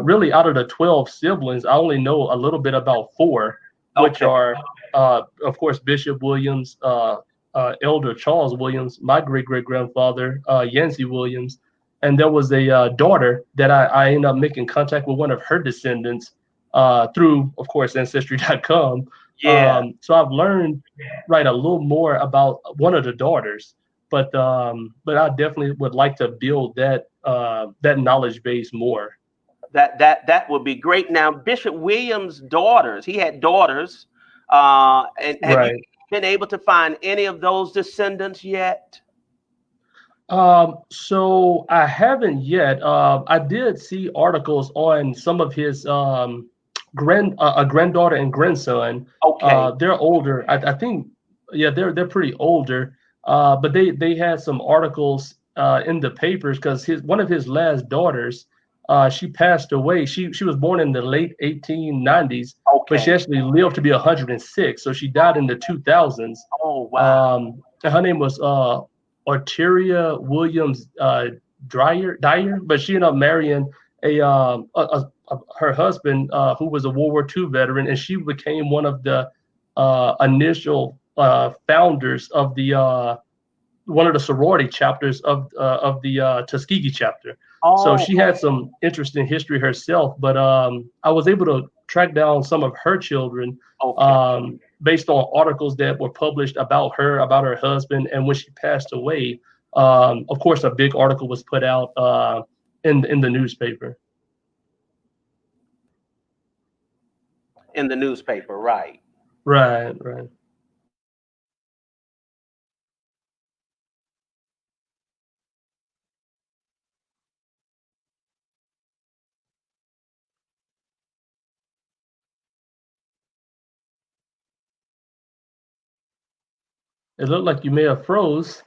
really out of the 12 siblings, I only know a little bit about 4, which are, of course, Bishop Williams, Elder Charles Williams, my great-great-grandfather, Yancey Williams. And there was a daughter that I ended up making contact with, one of her descendants, through, of course, Ancestry.com. Yeah. So I've learned a little more about one of the daughters, but I definitely would like to build that knowledge base more. That would be great. Now, Bishop Williams' daughters, he had daughters, and have you been able to find any of those descendants yet? So I haven't yet. I did see articles on some of his granddaughter and grandson. Okay. They're older. I think, they're pretty older. But they had some articles in the papers, because one of his last daughters she passed away. She was born in the late 1890s, but she Okay. actually lived to be 106. So she died in the 2000s. Oh, wow. And her name was Arteria Williams Dyer, but she ended up marrying her husband, who was a World War II veteran, and she became one of the initial founders of the one of the sorority chapters of the Tuskegee chapter. So Oh, she had some interesting history herself, but I was able to track down some of her children okay. based on articles that were published about her husband, and when she passed away, of course, a big article was put out in the newspaper. In the newspaper, right. Right, right. It looked like you may have froze.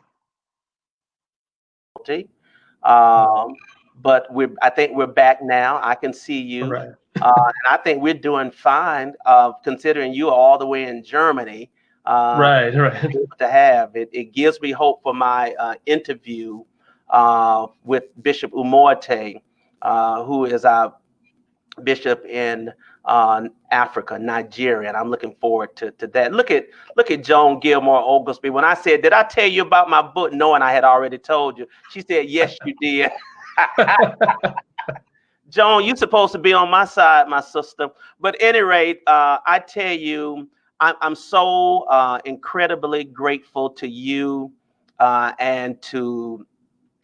Um, but I think we're back now. I can see All you. right. And I think we're doing fine, considering you are all the way in Germany. Right, right. To have it, it gives me hope for my interview with Bishop Umorte, who is our bishop in Africa, Nigeria, and I'm looking forward to that. Look at Joan Gilmore Oglesby. When I said, "Did I tell you about my book?" knowing I had already told you, she said, "Yes, you did." Joan, you're supposed to be on my side, my sister. But at any rate, I tell you, I'm so incredibly grateful to you and to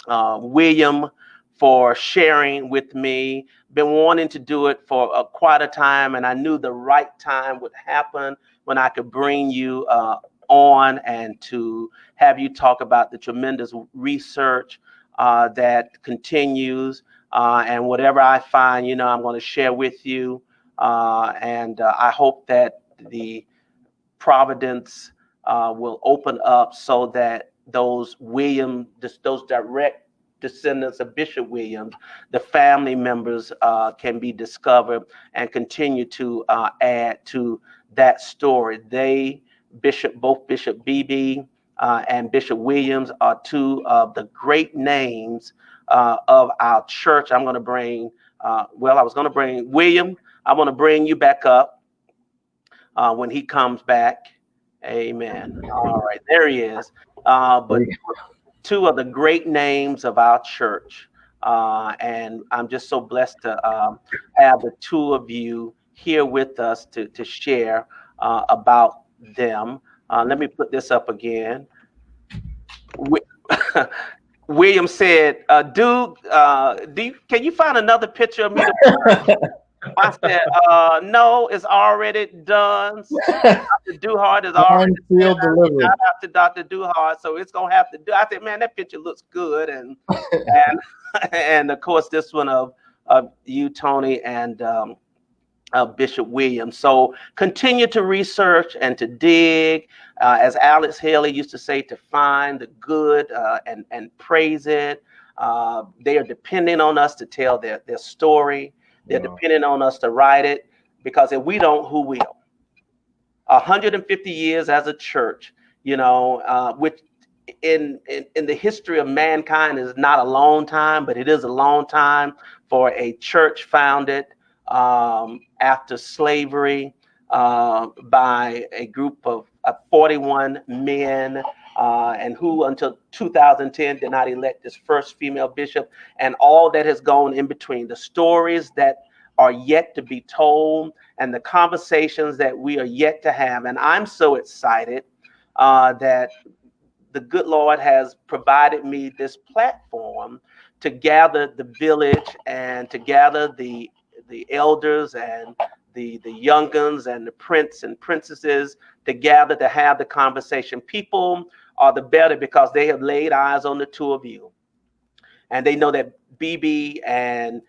William for sharing with me. Been wanting to do it for quite a time, and I knew the right time would happen when I could bring you on and to have you talk about the tremendous research that continues. And whatever I find, I'm going to share with you. And I hope that the providence will open up so that those direct descendants of Bishop Williams, the family members can be discovered and continue to add to that story. Both Bishop Beebe and Bishop Williams are two of the great names of our church. I'm going to bring, I was going to bring William. I want to bring you back up when he comes back. Amen. All right, there he is. But two of the great names of our church. And I'm just so blessed to have the two of you here with us to share about them. Let me put this up again. William said, "Dude, can you find another picture of me?" I said, "No, it's already done. Dr. Duhart is already delivered. Shout out to Dr. Duhart, so it's gonna have to do." I said, "Man, that picture looks good," and and of course this one of you, Tony, and Bishop Williams. So continue to research and to dig, as Alex Haley used to say, to find the good and praise it. They are depending on us to tell their story. They're depending on us to write it, because if we don't, who will? 150 years as a church, which in the history of mankind is not a long time, but it is a long time for a church founded after slavery by a group of 41 men, and who until 2010 did not elect this first female bishop, and all that has gone in between, the stories that are yet to be told and the conversations that we are yet to have. And I'm so excited that the good Lord has provided me this platform to gather the village and to gather the elders and the young guns and the prince and princesses to gather to have the conversation. People are the better because they have laid eyes on the two of you, and they know that BB and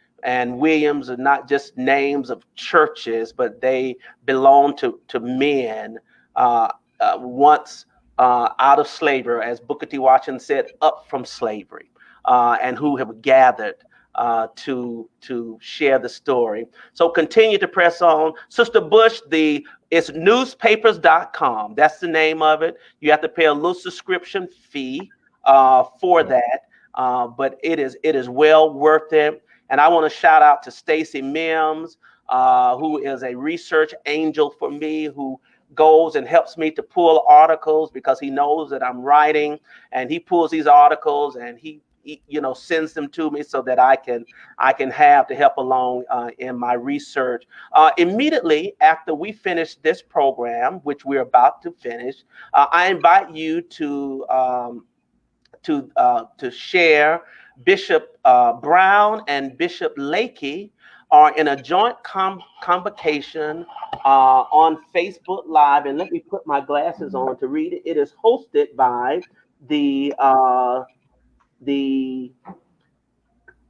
Williams are not just names of churches, but they belong to men once out of slavery, as Booker T. Washington said, up from slavery, and who have gathered to share the story. So continue to press on. Sister Bush, it's newspapers.com. That's the name of it. You have to pay a little subscription fee for that, but it is well worth it. And I want to shout out to Stacy Mims, who is a research angel for me, who goes and helps me to pull articles because he knows that I'm writing, and he pulls these articles and he sends them to me so that I can have to help along in my research. Immediately after we finish this program, which we're about to finish, I invite you to share. Bishop Brown and Bishop Lakey are in a joint convocation on Facebook Live, and let me put my glasses on to read it. It is hosted by the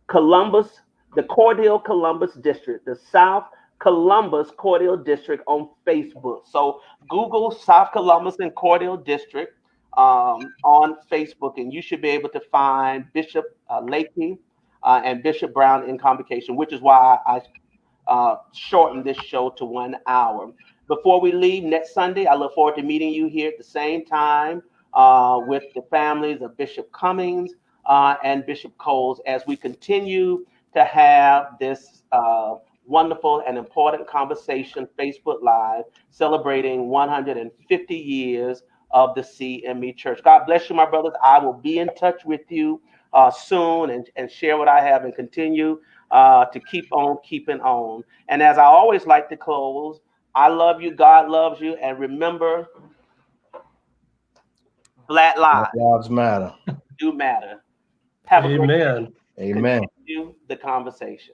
Cordele Columbus District, the South Columbus Cordele District on Facebook. So Google South Columbus and Cordele District on Facebook, and you should be able to find Bishop Lakey and Bishop Brown in convocation, which is why I shortened this show to 1 hour. Before we leave next Sunday, I look forward to meeting you here at the same time with the families of Bishop Cummings and Bishop Coles as we continue to have this wonderful and important conversation, Facebook Live, celebrating 150 years of the CME Church. God bless you, my brothers. I will be in touch with you soon and share what I have and continue to keep on keeping on. And as I always like to close, I love you, God loves you, and remember, Black lives matter. do matter. Have a great day. Amen. Continue the conversation.